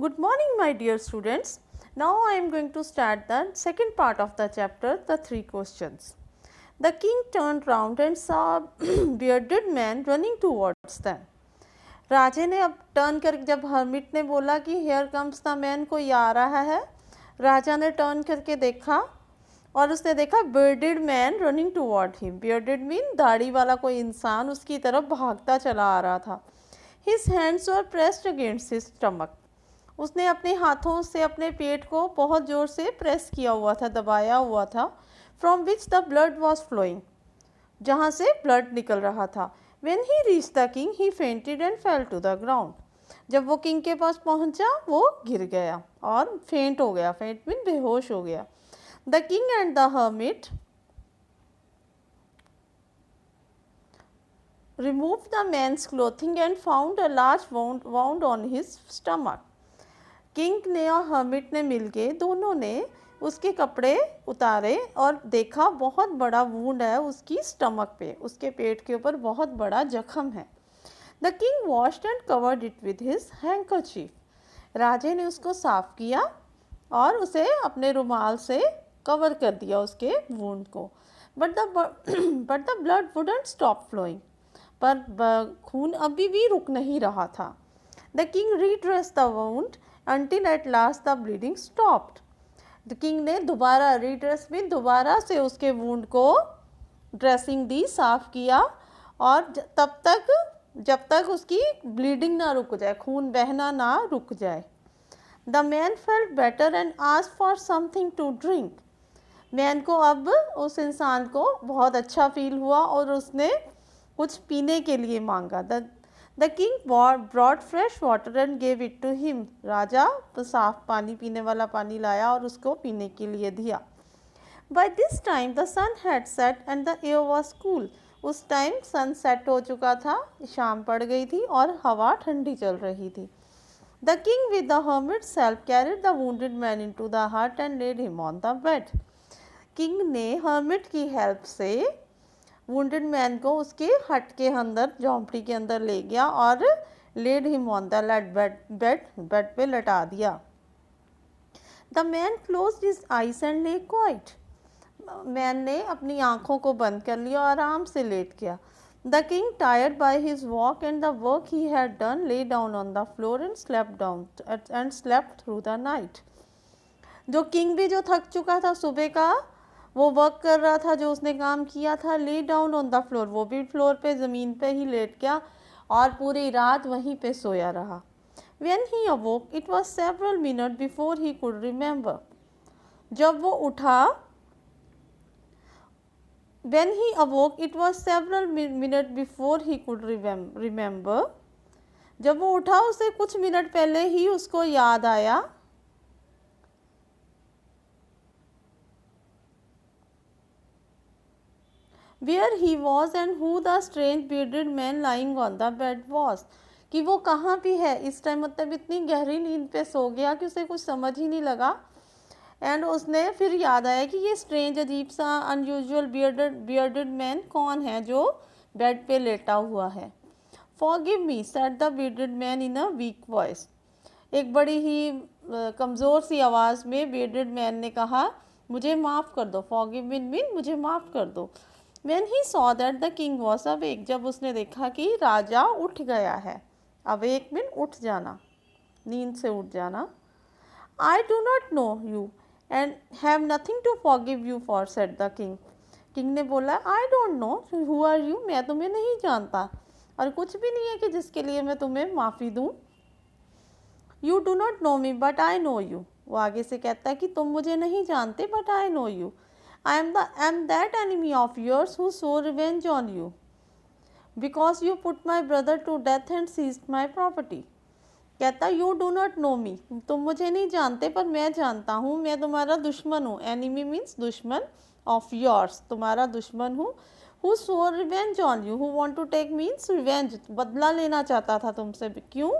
Good morning, my dear students. Now I am going to start the second part of the chapter, the 3 questions. The king turned round and saw a bearded man running towards them. राजे ने अब turn कर, जब hermit ने बोला कि here comes the man, कोई आ रहा है, राजा ने टर्न करके देखा और उसने देखा bearded man running toward him. Bearded mean दाढ़ी वाला कोई इंसान उसकी तरफ भागता चला आ रहा था. His hands were pressed against his stomach. उसने अपने हाथों से अपने पेट को बहुत ज़ोर से प्रेस किया हुआ था, दबाया हुआ था. From which the blood was flowing, जहाँ से ब्लड निकल रहा था. When he reached the king, he fainted and fell to the ground. जब वो किंग के पास पहुंचा वो गिर गया और फेंट हो गया. फेंट मीन बेहोश हो गया. The king and the hermit removed the man's clothing and found a large wound on his stomach. King ने और हर्मिट ने मिलके दोनों ने उसके कपड़े उतारे और देखा बहुत बड़ा वूंड है उसकी स्टमक पे, उसके पेट के ऊपर बहुत बड़ा जख्म है. The king washed and covered it with his handkerchief. राजे ने उसको साफ किया और उसे अपने रुमाल से कवर कर दिया उसके वूंड को. But the blood wouldn't stop flowing, पर खून अभी भी रुक नहीं रहा था. The king redressed the wound until at last the bleeding stopped. The king ने दोबारा रीड्रेस में दोबारा से उसके वूंड को ड्रेसिंग दी, साफ किया और तब तक जब तक उसकी ब्लीडिंग ना रुक जाए, खून बहना ना रुक जाए. The man felt better and asked for something to drink. Man को अब उस इंसान को बहुत अच्छा फील हुआ और उसने कुछ पीने के लिए मांगा. The king brought fresh water and gave it to him. राजा तो साफ पानी, पीने वाला पानी लाया और उसको पीने के लिए दिया. By this time the sun had set and the air was cool. उस टाइम सन सेट हो चुका था, शाम पड़ गई थी और हवा ठंडी चल रही थी. The king with the hermit's help carried the wounded man into the hut and laid him on the bed. King ने हर्मिट की हेल्प से वुंडेड मैन को उसके हट के अंदर, झोंपड़ी के अंदर ले गया और laid him on the bed पे लटा दिया. The man closed his eyes and lay quiet. Man ने अपनी आंखों को बंद कर लिया और आराम से लेट गया. The king tired by his walk and the work he had done lay down on the floor and slept through the night. जो किंग भी जो थक चुका था, सुबह का वो वर्क कर रहा था, जो उसने काम किया था, lay down on the floor, वो भी फ्लोर पे ज़मीन पे ही लेट गया और पूरी रात वहीं पे सोया रहा. When he awoke, it was several minutes before he could remember. जब वो उठा, when he awoke, it was several minutes before he could remember. जब वो उठा उसे कुछ मिनट पहले ही उसको याद आया where he was and who the strange bearded man lying on the bed was. कि वो कहाँ भी है इस टाइम, मतलब इतनी गहरी नींद पे सो गया कि उसे कुछ समझ ही नहीं लगा. एंड उसने फिर याद आया कि ये स्ट्रेंज, अजीब सा, अनयूजुअल बियर्डेड मैन कौन है जो बेड पे लेटा हुआ है. Forgive me said the bearded man in a week voice. एक बड़ी ही कमज़ोर सी आवाज़ में बियर्डेड मैन ने कहा, मुझे माफ़ कर दो. फॉरगिव मीन मुझे माफ़ कर दो. When he saw that the king was awake, जब उसने देखा कि राजा उठ गया है. awake mean उठ जाना, नींद से उठ जाना. I do not know you and have nothing to forgive you for, said the king. King ने बोला, I don't know who are you, मैं तुम्हें नहीं जानता और कुछ भी नहीं है कि जिसके लिए मैं तुम्हें माफ़ी दूँ. You do not know me but I know you. वो आगे से कहता है कि तुम मुझे नहीं जानते but I know you. I am that enemy of yours who swore revenge on you because you put my brother to death and seized my property. कहता you do not know me, तुम मुझे नहीं जानते पर मैं जानता हूँ, मैं तुम्हारा दुश्मन हूँ. enemy means दुश्मन, of yours तुम्हारा दुश्मन हूँ. who swore revenge on you, who want to take means revenge, बदला लेना चाहता था तुमसे. क्यों?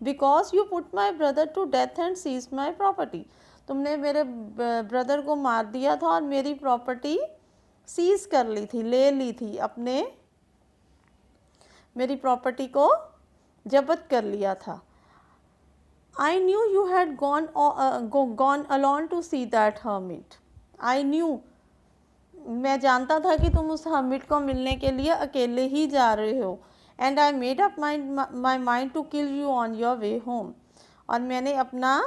because you put my brother to death and seized my property, तुमने मेरे ब्रदर को मार दिया था और मेरी प्रॉपर्टी सीज कर ली थी, ले ली थी, अपने मेरी प्रॉपर्टी को जब्त कर लिया था. I knew you had gone alone to see that hermit. I knew, मैं जानता था कि तुम उस हर्मिट को मिलने के लिए अकेले ही जा रहे हो। And I made up my mind to kill you on your way home. और मैंने अपना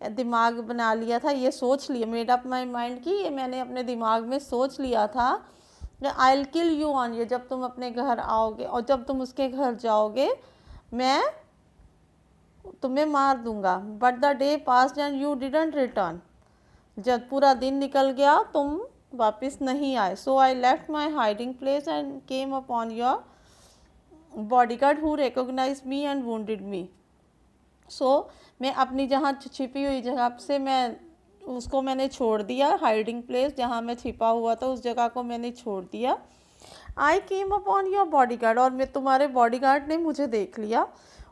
दिमाग बना लिया था, ये सोच लिया, मेड अप माई माइंड की, ये मैंने अपने दिमाग में सोच लिया था कि I will kill you on ये, जब तुम अपने घर आओगे और जब तुम उसके घर जाओगे मैं तुम्हें मार दूंगा। But the day passed and you didn't return. जब पूरा दिन निकल गया तुम वापस नहीं आए। So I left my hiding place and came upon your bodyguard who recognise me and wounded me. सो मैं अपनी जहाँ छिपी हुई जगह से मैंने छोड़ दिया, हाइडिंग प्लेस जहाँ मैं छिपा हुआ था उस जगह को मैंने छोड़ दिया। आई केम अपॉन योर बॉडीगार्ड, और मैं तुम्हारे बॉडीगार्ड ने मुझे देख लिया।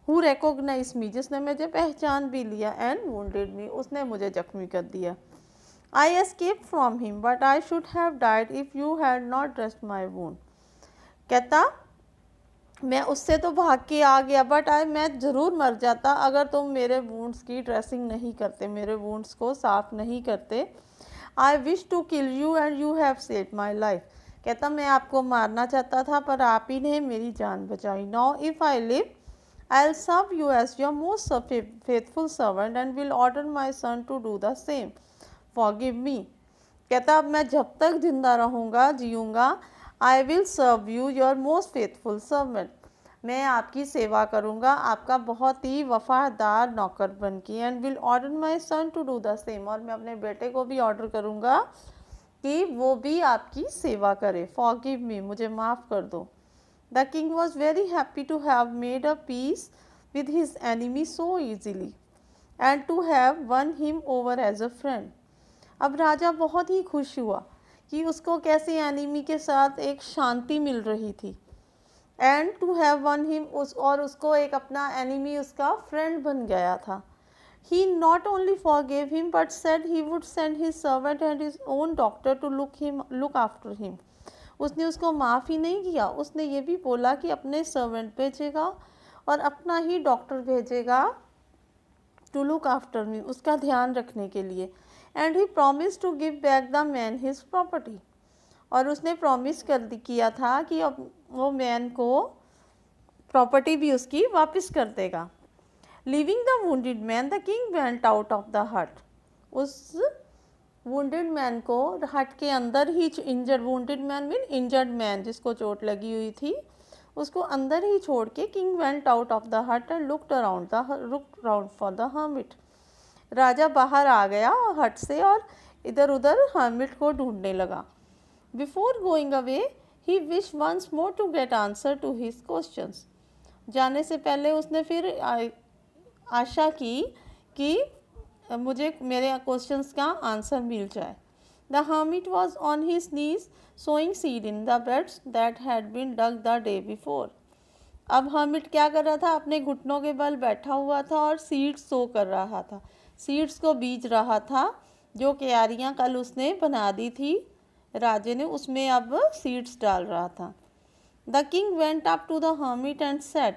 हु रिकॉग्नाइज मी, जिसने मुझे पहचान भी लिया। एंड वुंडेड मी, उसने मुझे जख्मी कर दिया। I escape from him but I should have died if you had not dressed my wound. कहता मैं उससे तो भाग के आ गया बट मैं ज़रूर मर जाता अगर तुम मेरे वुंड्स की ड्रेसिंग नहीं करते, मेरे वुंड्स को साफ़ नहीं करते। I wish to kill you and you have saved my life. कहता मैं आपको मारना चाहता था पर आप ही ने मेरी जान बचाई। Now if I live I will serve you as your most faithful servant and will order my son to do the same. Forgive me. कहता अब मैं जब तक जिंदा रहूँगा जीऊँगा, I will serve you your most faithful servant. मैं आपकी सेवा करूँगा, आपका बहुत ही वफादार नौकर बन के। And will order my son to do the same, और मैं अपने बेटे को भी ऑर्डर करूँगा कि वो भी आपकी सेवा करे। फॉरगिव मी, मुझे माफ़ कर दो। The king was very happy to have made a peace with his enemy so easily and to have won him over as a friend. अब राजा बहुत ही खुश हुआ कि उसको कैसे एनिमी के साथ एक शांति मिल रही थी। And to have won him, और उसको एक अपना एनिमी उसका फ्रेंड बन गया था। He not only forgave him but said he would send his servant and his own doctor to look after him. उसने उसको माफ़ ही नहीं किया, उसने ये भी बोला कि अपने सर्वेंट भेजेगा और अपना ही डॉक्टर भेजेगा टू लुक आफ्टर मी, उसका ध्यान रखने के लिए। And he promised to give back the man his property, और उसने प्रॉमिस किया था कि अब वो मैन को प्रॉपर्टी भी उसकी वापस कर देगा। Leaving the wounded man the king went out of the hut. उस वुंडेड मैन को हट के अंदर ही, injured wounded man mean injured man, जिसको चोट लगी हुई थी, उसको अंदर ही छोड़ के king went out of the hut and looked around for the hermit. राजा बाहर आ गया हट से और इधर उधर हर्मिट को ढूंढने लगा। Before going away he wished once more to get answer to his questions. जाने से पहले उसने फिर आशा की कि मुझे मेरे क्वेश्चंस का आंसर मिल जाए। The hermit was on his knees sowing seed in the beds that had been dug the day before. अब हर्मिट क्या कर रहा था, अपने घुटनों के बल बैठा हुआ था और सीड्स सो कर रहा था, सीड्स को बीज रहा था। जो क्यारियाँ कल उसने बना दी थी राजे ने, उसमें अब सीड्स डाल रहा था। The king went up to the hermit and said,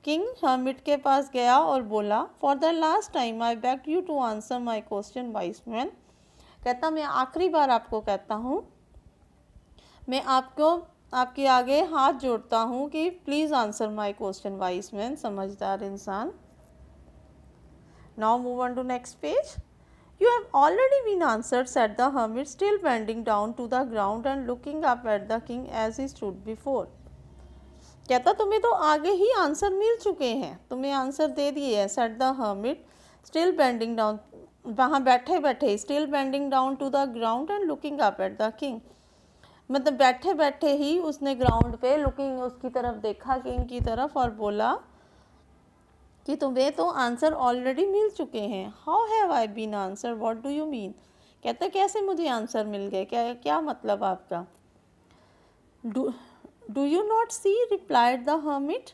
king hermit के पास गया और बोला, for the last time I begged you to answer my question wise man. कहता मैं आखिरी बार आपको कहता हूँ, मैं आपके आगे हाथ जोड़ता हूँ कि please answer my question wise man, समझदार इंसान। Now move on to next page. You have already been answered, said the hermit, still bending down to the ground and looking up at the king as he stood before. कहता तुम्हें तो आगे ही answer मिल चुके हैं, तुम्हें answer दे दिए हैं। said the hermit, still bending down, वहाँ बैठे बैठे, still bending down to the ground and looking up at the king, मतलब बैठे बैठे ही उसने ग्राउंड पे लुकिंग उसकी तरफ देखा, किंग की तरफ, और बोला कि तुम्हें तो आंसर ऑलरेडी मिल चुके हैं। How have I been answer, what do you mean. कहता कैसे मुझे आंसर मिल गए, क्या क्या मतलब आपका। Do you not see, replied the hermit.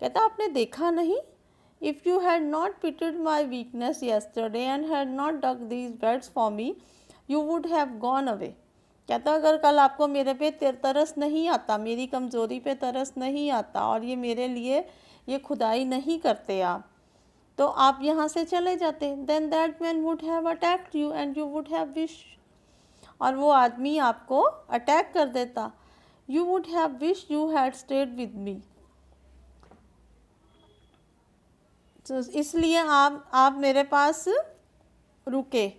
कहता आपने देखा नहीं। If you had not pitied my weakness yesterday and had not dug these beds for me you would have gone away. कहता अगर कल आपको मेरे पे तरस नहीं आता, मेरी कमज़ोरी पे तरस नहीं आता और ये मेरे लिए ये खुदाई नहीं करते आप, तो आप यहाँ से चले जाते, then that man would have attacked you and you would have wish, और वो आदमी आपको अटैक कर देता, you would have wish you had stayed with me. तो इसलिए आप मेरे पास रुके।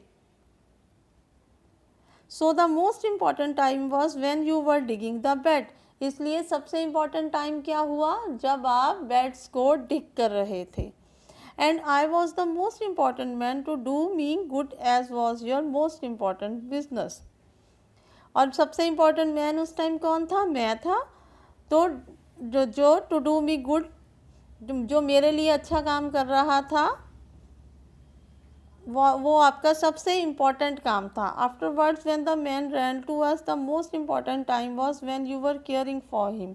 So the most important time was when you were digging the bed, इसलिए सबसे इम्पॉर्टेंट टाइम क्या हुआ, जब आप बेड्स को डिग कर रहे थे। And I was the most important man to do me good as was your most important business, और सबसे इम्पॉर्टेंट मैन उस टाइम कौन था, मैं था। तो जो टू डू मी गुड, जो मेरे लिए अच्छा काम कर रहा था, वो आपका सबसे इम्पॉर्टेंट काम था। Afterwards when the man ran to us the most important time was when you were caring for him,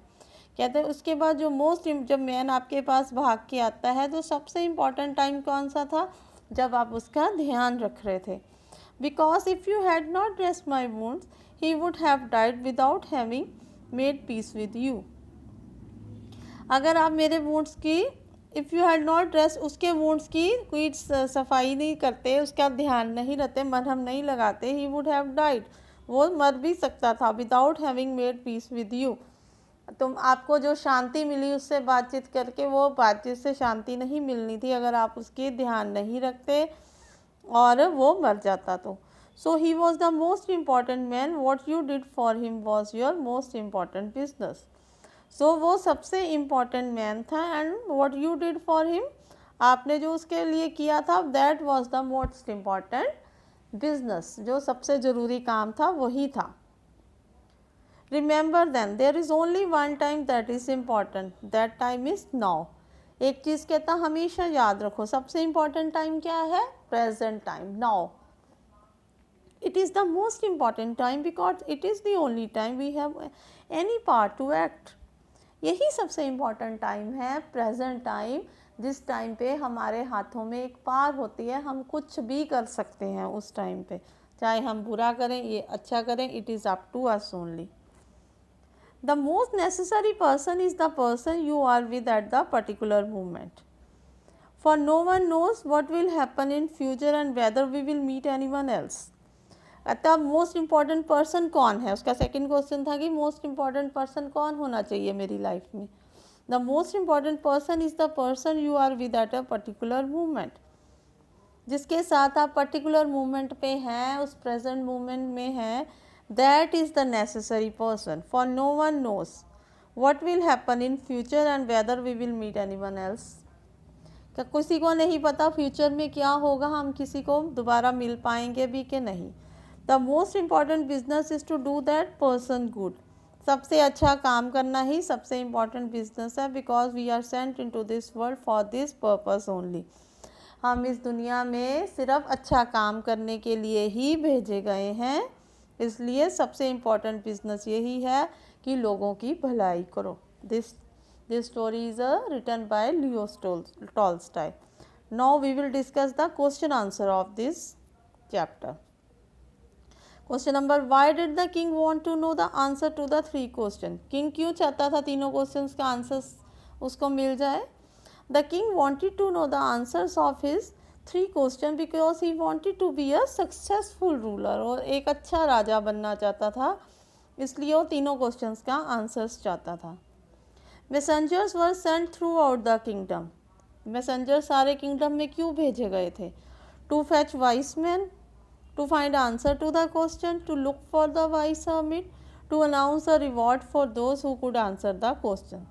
कहते हैं उसके बाद जब मैन आपके पास भाग के आता है तो सबसे इम्पॉर्टेंट टाइम कौन सा था, जब आप उसका ध्यान रख रहे थे। Because if you had not dressed my wounds he would have died without having made peace with you, अगर आप मेरे वुंड्स की, if you had not dress, उसके वुंड्स की कोई सफाई नहीं करते, उसका ध्यान नहीं रखते, मरहम नहीं लगाते, ही वुड हैव डाइड, वो मर भी सकता था, without having made peace with you. तुम आपको जो शांति मिली उससे बातचीत करके, वो बातचीत से शांति नहीं मिलनी थी अगर आप उसकी ध्यान नहीं रखते और वो मर जाता तो। So he was the most important man, what you did for him was your most important business. सो वो सबसे इम्पॉर्टेंट मैन था, and what you did for him, आपने जो उसके लिए किया था, that was the most important business, जो सबसे ज़रूरी काम था वही था। Remember then there is only one time that is important, that time is now. एक चीज़ कहता हमेशा याद रखो, सबसे इम्पॉर्टेंट टाइम क्या है, present time, now. It is the most important time because it is the only time we have any part to act. यही सबसे इम्पॉर्टेंट टाइम है, प्रेजेंट टाइम, जिस टाइम पे हमारे हाथों में एक पार होती है, हम कुछ भी कर सकते हैं उस टाइम पे, चाहे हम बुरा करें ये अच्छा करें, it is up to us only. The most necessary person is the person you are with at the particular moment, for no one knows what will happen in future and whether we will meet anyone else. अतः most important person कौन है, उसका second question था कि most important person कौन होना चाहिए मेरी लाइफ में। The most important person is the person you are with at a particular movement, जिसके साथ आप पर्टिकुलर मूवमेंट पे हैं, उस प्रेजेंट मूवमेंट में हैं, that is the necessary person, for no one knows what will happen in future and whether we will meet anyone else. क्या किसी को नहीं पता फ्यूचर में क्या होगा, हम किसी को दोबारा मिल पाएंगे भी कि नहीं। The most important business is to do that person good, सबसे अच्छा काम करना ही सबसे इम्पॉर्टेंट बिजनेस है, because we are sent into this world for this purpose only. हम इस दुनिया में सिर्फ अच्छा काम करने के लिए ही भेजे गए हैं, इसलिए सबसे इम्पॉर्टेंट बिजनेस यही है कि लोगों की भलाई करो। This story is written by Leo Tolstoy. Now we will discuss the question answer of this chapter. Question number, why did the king want to know the answer to the three question, king क्यों चाहता था तीनों question का answer उसको मिल जाए। The king wanted to know the answers of his three question because he wanted to be a successful ruler, और एक अच्छा राजा बनना चाहता था, इसलिए वो तीनों क्वेश्चन का आंसर्स चाहता था। Messengers were sent throughout the kingdom, messenger सारे किंगडम में क्यों भेजे गए थे, to fetch wise man, to find answer to the question, to look for the wise hermit, to announce a reward for those who could answer the question.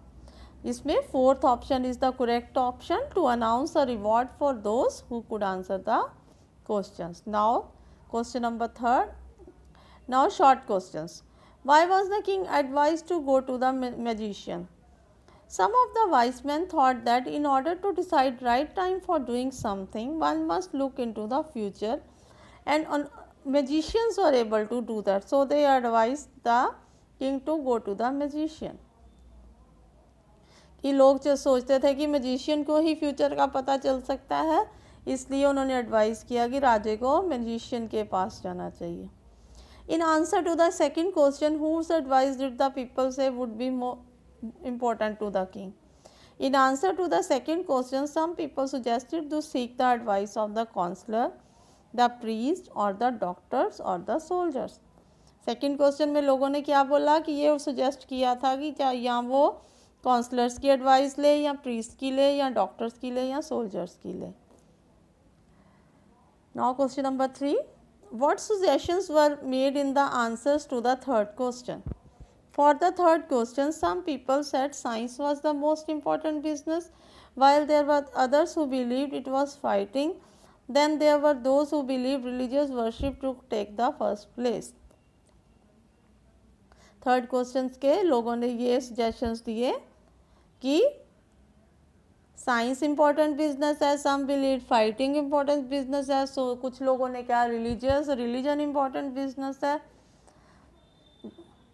इसमें fourth option is the correct option, to announce a reward for those who could answer the questions. Now question number third, now short questions. Why was the king advised to go to the magician? Some of the wise men thought that in order to decide right time for doing something, one must look into the future, and magicians were able to do that, so they advised the king to go to the magician. कि लोग जो सोचते थे कि magician को ही future का पता चल सकता है, इसलिए उन्होंने एडवाइस किया कि राजे को मैजिशियन के पास जाना चाहिए। In answer to the second question, whose advice did the people say would be more important to the king? In answer to the second question, some people suggested to seek the advice of the counselor, the priest or the doctors or the soldiers. Second question में लोगों ने क्या बोला कि ये suggest किया था कि क्या या वो काउंसलर्स की एडवाइस ले या प्रीस्ट की ले या डॉक्टर्स की ले या सोल्जर्स की ले. Now question number 3. What suggestions were made in the answers to the third question? For the third question, some people said science was the most important business, while there were others who believed it was fighting. Then there were those who believed religious worship to take the first place. Third question के लोगों ने ये suggestions दिए कि science important business है, some believe fighting important business है, so कुछ लोगों ने क्या रिलीजन इम्पोर्टेंट बिजनेस है.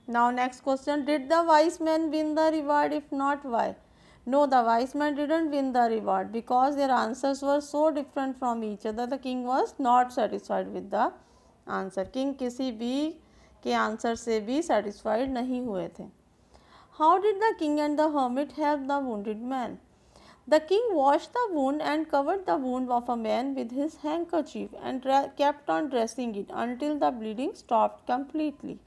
Now next question, did the wise man win the reward? If not, why? No, the wise man didn't win the reward because their answers were so different from each other. The king was not satisfied with the answer. King किसी भी के answer से भी satisfied नहीं हुए थे. How did the king and the hermit help the wounded man? The king washed the wound and covered the wound of a man with his handkerchief and kept on dressing it until the bleeding stopped completely.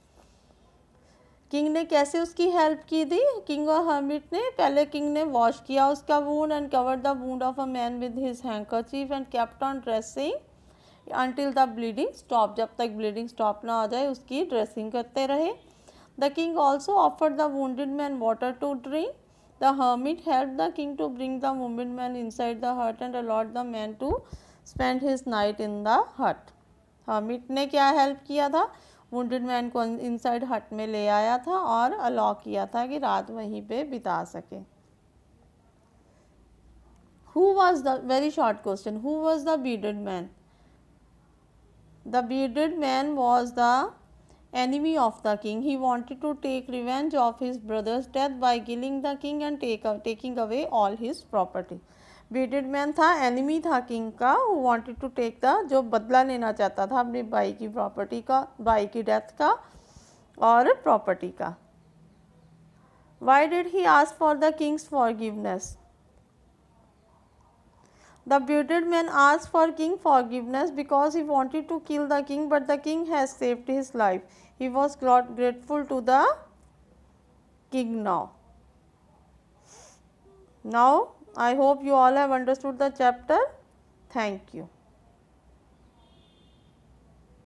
King ने कैसे उसकी help की थी? King और hermit ने पहले king ने wash किया उसका wound and covered the wound of a man with his handkerchief and kept on dressing until the bleeding stop. जब तक bleeding stop ना हो जाए उसकी ड्रेसिंग करते रहे. The king also offered the wounded man water to drink. The hermit helped the king to bring the wounded man inside the hut and allowed the man to spend his night in the hut. hermit ने क्या help किया था? wounded man को inside hut में ले आया था और अलाउ किया था कि रात वहीं पे बिता सके. Who was the, very short question, who was the bearded man? The bearded man was the enemy of the king. He wanted to take revenge of his brother's death by killing the king and taking away all his property. bearded man था, enemy था king का, who wanted to take the, जो बदला लेना चाहता था अपने भाई की प्रॉपर्टी का, भाई की डेथ का और प्रॉपर्टी का. Why did he ask for the king's forgiveness? The bearded man asked for king forgiveness because he wanted to kill the king, but the king has saved his life. He was grateful to the king now. Now, I hope you all have understood the chapter. Thank you.